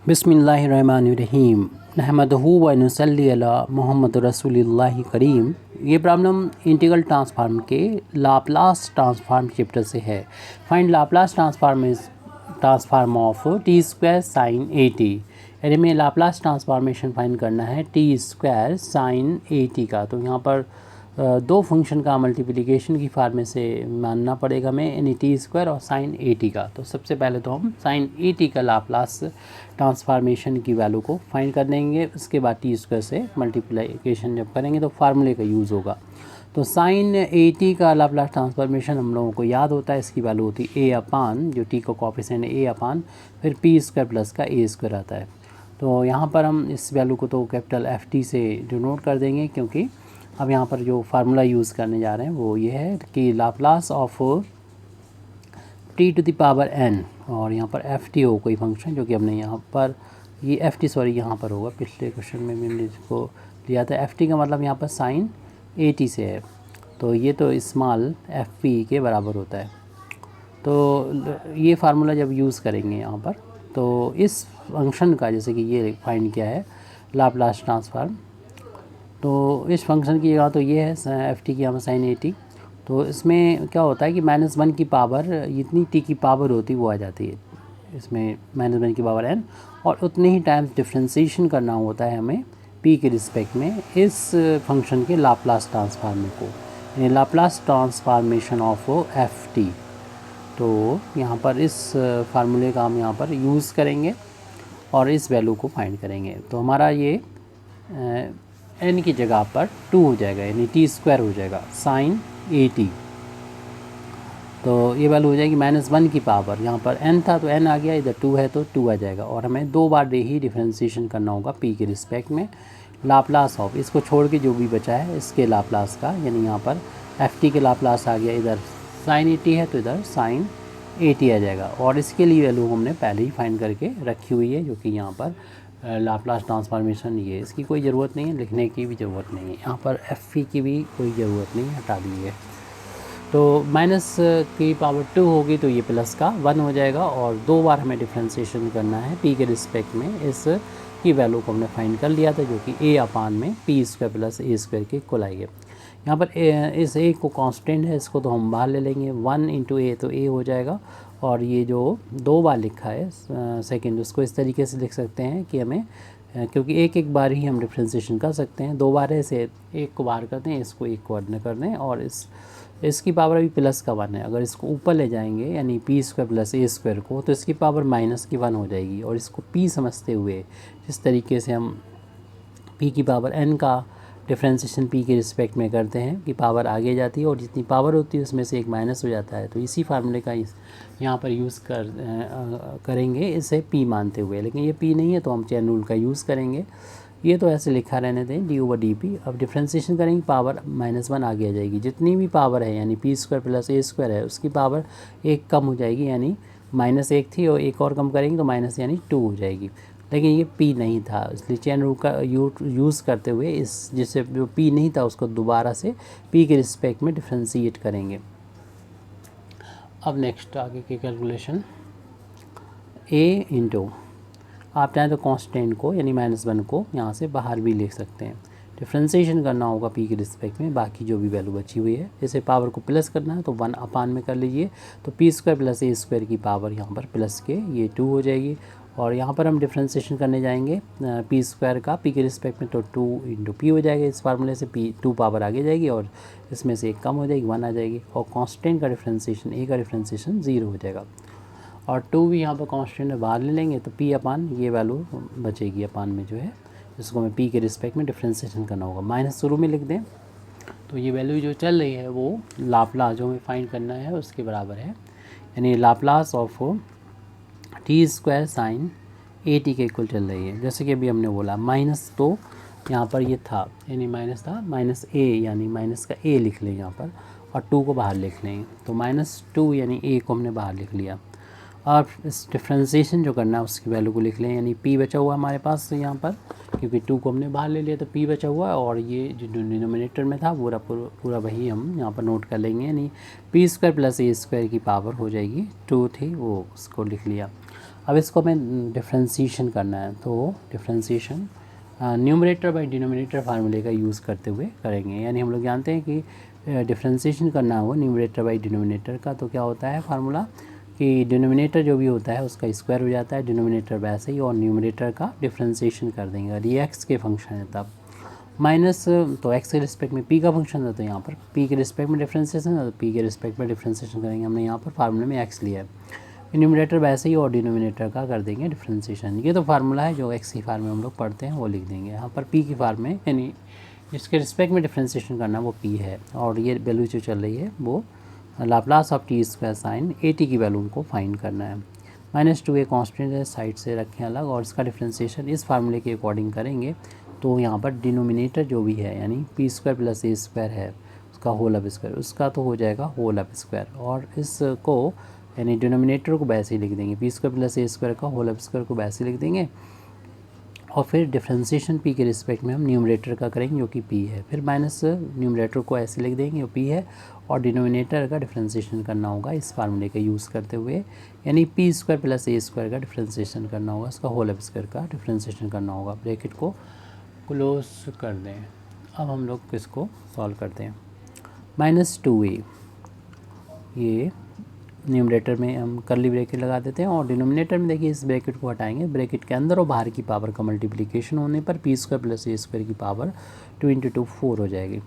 बिस्मिल्लाहिर्रहमानिर्रहीम नहमदहू व नसल्ली अला मुहम्मद रसूलिल्लाहि करीम। ये प्रॉब्लम इंटीग्रल ट्रांसफार्म के लाप्लास ट्रांसफार्म चैप्टर से है। Find Laplace transform of T square sine A T. यानी हमें लाप्लास ट्रांसफॉर्मेशन फाइंड करना है T square sine A T का। तो यहाँ पर दो फंक्शन का मल्टीप्लिकेशन की फार्मे से मानना पड़ेगा हमें, यानी टी स्क्वायर और साइन ए टी का। तो सबसे पहले तो हम साइन ए टी का लाप्लास ट्रांसफॉर्मेशन की वैल्यू को फाइंड कर देंगे। उसके बाद टी स्क्वायर से मल्टीप्लिकेशन जब करेंगे तो फार्मूले का यूज़ होगा। तो साइन ए टी का लाप्लास ट्रांसफॉर्मेशन हम लोगों को याद होता है, इसकी वैल्यू होती है ए अपान, जो टी का कोफिशिएंट है ए अपान फिर पी स्क्वायर प्लस का ए स्क्वायर आता है। तो यहाँ पर हम इस वैल्यू को तो कैपिटल एफ टी से डिनोट कर देंगे, क्योंकि अब यहाँ पर जो फार्मूला यूज़ करने जा रहे हैं वो ये है कि Laplace of t to the power n, और यहाँ पर एफ टी हो कोई फंक्शन, जो कि हमने यहाँ पर ये एफ टी यहाँ पर होगा, पिछले क्वेश्चन में भी हमने इसको लिया था। एफ टी का मतलब यहाँ पर साइन ए टी से है, तो ये तो स्मॉल एफ पी के बराबर होता है। तो ये फार्मूला जब यूज़ करेंगे यहाँ पर, तो इस फंक्शन का, जैसे कि ये फाइंड किया है लाप्लास ट्रांसफॉर्म, तो इस फंक्शन की जगह तो ये है एफ टी की यहाँ साइन ए टी। तो इसमें क्या होता है कि -1 की पावर, जितनी टी की पावर होती है वो आ जाती है इसमें, -1 की पावर एन, और उतने ही टाइम्स डिफ्रेंशिएशन करना होता है हमें पी के रिस्पेक्ट में इस फंक्शन के लाप्लास ट्रांसफॉर्म को, यानी Laplace transformation of F T. तो यहाँ पर इस फार्मूले का हम यहाँ पर यूज़ करेंगे और इस वैल्यू को फाइंड करेंगे। तो हमारा ये एन की जगह पर 2 हो जाएगा, यानी टी स्क्वायर हो जाएगा साइन ए टी। तो ये वैल्यू हो जाएगी -1 की पावर, यहाँ पर n था तो n आ गया, इधर 2 है तो 2 आ जाएगा, और हमें 2 बार ही डिफ्रेंशिएशन करना होगा p के रिस्पेक्ट में लाप्लास ऑफ, इसको छोड़ के जो भी बचा है इसके लाप्लास का, यानी यहाँ पर एफ टी के लाप्लास आ गया, इधर साइन ए टी है तो इधर साइन ए टी आ जाएगा। और इसके लिए वैल्यू हमने पहले ही फाइंड करके रखी हुई है, जो कि यहाँ पर लाप्लास ट्रांसफॉर्मेशन, ये इसकी कोई ज़रूरत नहीं है, लिखने की भी ज़रूरत नहीं है, यहाँ पर एफ की भी कोई ज़रूरत नहीं है, हटा दी है। तो माइनस की पावर 2 होगी तो ये प्लस का 1 हो जाएगा, और 2 बार हमें डिफ्रेंशिएशन करना है पी के रिस्पेक्ट में। इस की वैल्यू को हमने फाइंड कर लिया था, जो कि ए अपान में पी स्क्वायर प्लस ए स्क्वायर के इक्वल आएगी। यहाँ पर इस ए को कांस्टेंट है, इसको तो हम बाहर ले लेंगे, 1 इंटू ए तो ए हो जाएगा, और ये जो 2 बार लिखा है सेकंड, उसको इस तरीके से लिख सकते हैं कि हमें, क्योंकि एक बार ही हम डिफ्रेंशिएशन कर सकते हैं, 2 बार ऐसे एक को बाहर कर दें, इसको एक को न कर दें, और इसकी पावर अभी प्लस का 1 है, अगर इसको ऊपर ले जाएंगे यानी पी स्क्वायर प्लस ए स्क्वायर को, तो इसकी पावर -1 हो जाएगी। और इसको पी समझते हुए जिस तरीके से हम पी की पावर एन का डिफ्रेंशिएशन पी के रिस्पेक्ट में करते हैं कि पावर आगे जाती है और जितनी पावर होती है उसमें से एक माइनस हो जाता है, तो इसी फार्मूले का यहाँ पर यूज़ करेंगे इसे पी मानते हुए। लेकिन ये पी नहीं है तो हम चेन रूल का यूज़ करेंगे, ये तो ऐसे लिखा रहने दें डी ओवर डी पी। अब डिफ्रेंशिएशन करेंगे, पावर -1 आगे आ जाएगी, जितनी भी पावर है यानी पी स्क्वायर प्लस ए स्क्वायर है उसकी पावर एक कम हो जाएगी, यानी -1 थी और एक और कम करेंगे तो माइनस यानी 2 हो जाएगी। लेकिन ये पी नहीं था, इसलिए चेन रूल का यूज़ करते हुए इस जिससे जो पी नहीं था उसको दोबारा से पी के रिस्पेक्ट में डिफ्रेंशिएट करेंगे। अब नेक्स्ट आगे की कैलकुलेशन, ए इंटू, आप चाहें तो कांस्टेंट को यानी -1 को यहाँ से बाहर भी लिख सकते हैं, डिफ्रेंशिएशन करना होगा पी के रिस्पेक्ट में, बाकी जो भी वैल्यू बची हुई है, जैसे पावर को प्लस करना है तो 1 अपान में कर लीजिए, तो पी स्क्वायर प्लस ए स्क्वायर की पावर यहाँ पर प्लस के ये 2 हो जाएगी। और यहाँ पर हम डिफ्रेंशिएशन करने जाएंगे पी स्क्वायर का पी के रिस्पेक्ट में, तो 2 इंटू पी हो जाएगा, इस फार्मूले से पी 2 पावर आगे जाएगी और इसमें से एक कम हो जाएगी 1 आ जाएगी, और कांस्टेंट का डिफ्रेंशिएशन ए का डिफ्रेंशिएशन 0 हो जाएगा, और 2 भी यहाँ पर कांस्टेंट बाहर ले लेंगे तो पी अपान ये वैल्यू बचेगी अपान में जो है, जिसको हमें पी के रिस्पेक्ट में डिफ्रेंशिएशन करना होगा, माइनस शुरू में लिख दें। तो ये वैल्यू जो चल रही है वो लाप्लास जो हमें फाइंड करना है उसके बराबर है, यानी Laplace of T square sine A T के इक्वल चल रही है। जैसे कि अभी हमने बोला माइनस, तो यहाँ पर ये था यानी माइनस था, माइनस ए यानी माइनस का ए लिख लें यहाँ पर, और 2 को बाहर लिख लें, तो -2 यानी ए को हमने बाहर लिख लिया। और इस डिफ्रेंशिएशन जो करना है उसकी वैल्यू को लिख लें, यानी पी बचा हुआ हमारे पास यहाँ पर, क्योंकि 2 को हमने बाहर ले लिया तो पी बचा हुआ है, और ये जो डिनोमिनेटर में था पूरा वही हम यहाँ पर नोट कर लेंगे, यानी पी स्क्वायर प्लस ए स्क्वायर की पावर हो जाएगी 2 थी, वो उसको लिख लिया। अब इसको हमें डिफ्रेंसीशन करना है, तो डिफ्रेंसीशन न्यूमरेटर बाई डिनोमिनेटर फार्मूले का यूज़ करते हुए करेंगे। यानी हम लोग जानते हैं कि डिफ्रेंसीशन करना हो न्यूमरेटर बाई डिनोमिनेटर का, तो क्या होता है फार्मूला कि डिनोमिनेटर जो भी होता है उसका स्क्वायर हो जाता है, डिनोमिनेटर वैसे ही, और न्यूमरेटर का डिफ्रेंसीशन कर देंगे। और ये एक्स के फंक्शन है तब माइनस, तो एक्स के रिस्पेक्ट में पी का फंक्शन था, तो यहाँ पर पी के रिस्पेक्ट में डिफ्रेंसीशन है, तो पी के रिस्पेक्ट में डिफ्रेंसीशन करेंगे। हमने यहाँ पर फार्मूले में एक्स लिया है, न्यूमरेटर वैसे ही और डिनोमिनेटर का कर देंगे डिफ्रेंसीशन। ये तो फार्मूला है जो एक्स की फार्म में हम लोग पढ़ते हैं वो लिख देंगे। यहाँ पर पी की फार्म में यानी जिसके रिस्पेक्ट में डिफ्रेंसीशन करना वो पी है, और ये वैल्यू जो चल रही है वो Laplace of T square sine A T की वैल्यू को फाइंड करना है। -2 एक कॉन्स्टेंट है, साइड से रखें अलग, और इसका डिफ्रेंसीशन इस फार्मूले के अकॉर्डिंग करेंगे। तो यहाँ पर डिनोमिनेटर जो भी है यानी पी स्क्वायर प्लस ए स्क्वायर है उसका होल अप स्क्वायर, उसका तो हो जाएगा होल अप स्क्वायर, और इसको यानी डिनोमिनेटर को वैसे ही लिख देंगे, पी स्क्वायर प्लस ए स्क्वायर का होल अप स्क्वायर को वैसे लिख देंगे। और फिर डिफ्रेंसीशन पी के रिस्पेक्ट में हम न्यूमरेटर का करेंगे जो कि पी है, फिर माइनस न्यूमरेटर को ऐसे लिख देंगे जो पी है, और डिनोमिनेटर का डिफ्रेंसीशन करना होगा इस फार्मूले का यूज़ करते हुए, यानी पी स्क्वायर प्लस ए स्क्वायर का डिफ्रेंसीशन करना होगा, इसका होल अप स्क्वायर का डिफ्रेंसीशन करना होगा। ब्रैकेट को क्लोज कर दें। अब हम लोग किसको सॉल्व करते हैं, -2a, ये न्यूमरेटर में हम करली ब्रैकेट लगा देते हैं, और डिनोमिनेटर में देखिए इस ब्रैकेट को हटाएंगे, ब्रैकेट के अंदर और बाहर की पावर का मल्टीप्लिकेशन होने पर पी स्क्वायर प्लस ए स्क्वायर की पावर 2 × 2 4 हो जाएगी।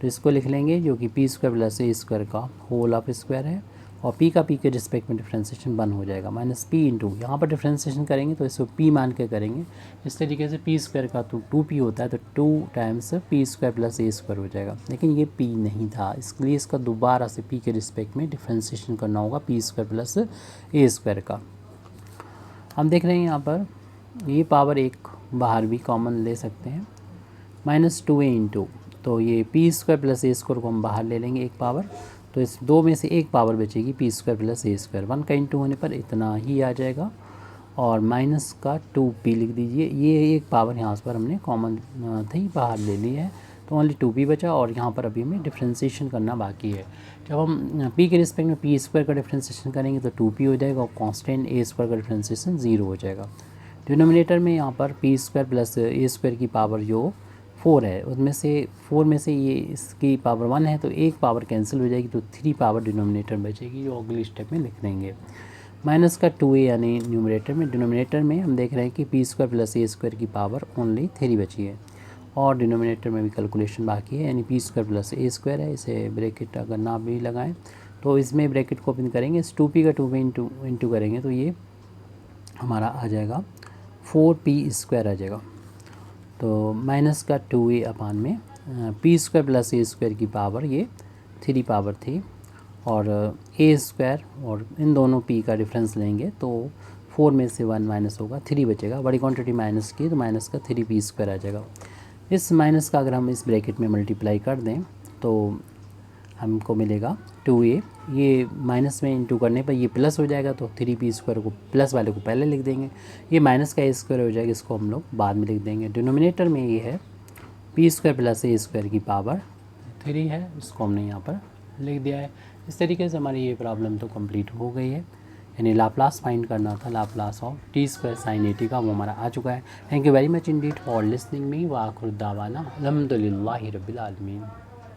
तो इसको लिख लेंगे जो कि पी स्क्वायर प्लस ए स्क्वायर का होल ऑफ स्क्वायर है, और पी का पी के रिस्पेक्ट में डिफ्रेंसीशन 1 हो जाएगा, माइनस पी इंटू यहाँ पर डिफ्रेंसीशन करेंगे तो इसको पी मान के करेंगे। इस तरीके से पी स्क्वायर का तो 2p होता है, तो 2 टाइम्स पी स्क्वायर प्लस ए स्क्वायर हो जाएगा, लेकिन ये p नहीं था, इसलिए इसका दोबारा से p के रिस्पेक्ट में डिफ्रेंसीशन करना होगा पी स्क्वायर प्लस ए स्क्वायर का। हम देख रहे हैं यहाँ पर ये पावर एक बाहर भी कॉमन ले सकते हैं, -2a इंटू, तो ये पी स्क्वायर प्लस ए स्क्वायर को हम बाहर ले लेंगे एक पावर, तो इस दो में से एक पावर बचेगी पी स्क्वायर प्लस ए स्क्वायर, 1 का इंटू होने पर इतना ही आ जाएगा, और माइनस का 2p लिख दीजिए। ये एक पावर यहाँ पर हमने कॉमन थी बाहर ले ली है, तो ओनली 2p बचा, और यहाँ पर अभी हमें डिफ्रेंसीशन करना बाकी है। जब हम p के रिस्पेक्ट में पी स्क्वायर का डिफ्रेंसीशन करेंगे तो 2p हो जाएगा, और कॉन्स्टेंट ए स्क्वायर का डिफ्रेंसीशन 0 हो जाएगा। डिनोमिनेटर में यहाँ पर पी स्क्वायर प्लस ए स्क्वायर की पावर जो 4 है, उसमें से 4 में से ये इसकी पावर 1 है, तो एक पावर कैंसिल हो जाएगी, तो 3 पावर डिनोमिनेटर में बचेगी, जो अगली स्टेप में लिख देंगे। माइनस का 2a यानी न्यूमरेटर में, डिनोमिनेटर में हम देख रहे हैं कि पी स्क्वायर प्लस ए स्क्वायर की पावर ओनली 3 बची है, और डिनोमिनेटर में भी कैलकुलेशन बाकी है, यानी पी स्क्वायर प्लस ए स्क्वायर है। इसे ब्रैकेट अगर ना भी लगाएं तो इसमें ब्रैकेट को ओपन करेंगे, इस 2p का 2 में इंटू करेंगे तो ये हमारा आ जाएगा 4p स्क्वायर आ जाएगा। तो माइनस का 2a अपान में पी स्क्वायर प्लस ए स्क्वायर की पावर ये 3 पावर थी, और ए स्क्वायर और इन दोनों p का डिफरेंस लेंगे तो 4 में से 1 माइनस होगा, 3 बचेगा, बड़ी क्वांटिटी माइनस की तो माइनस का 3p स्क्वायर आ जाएगा। इस माइनस का अगर हम इस ब्रैकेट में मल्टीप्लाई कर दें तो हमको मिलेगा 2a, ये माइनस में इंटू करने पर ये प्लस हो जाएगा, तो 3p स्क्वायर को प्लस वाले को पहले लिख देंगे, ये माइनस का ए स्क्वायर हो जाएगा, इसको हम लोग बाद में लिख देंगे। डिनोमिनेटर में ये है पी स्क्वायर प्लस ए स्क्वायर की पावर 3 है, इसको हमने यहाँ पर लिख दिया है। इस तरीके से हमारी ये प्रॉब्लम तो कंप्लीट हो गई है, यानी लाप्लास फाइंड करना था, Laplace of T square sine A T का, वो हमारा आ चुका है। Thank you very much Indeed for listening me, व आखिर दावाना अल्हम्दुलिल्लाहि रब्बिल आलमीन।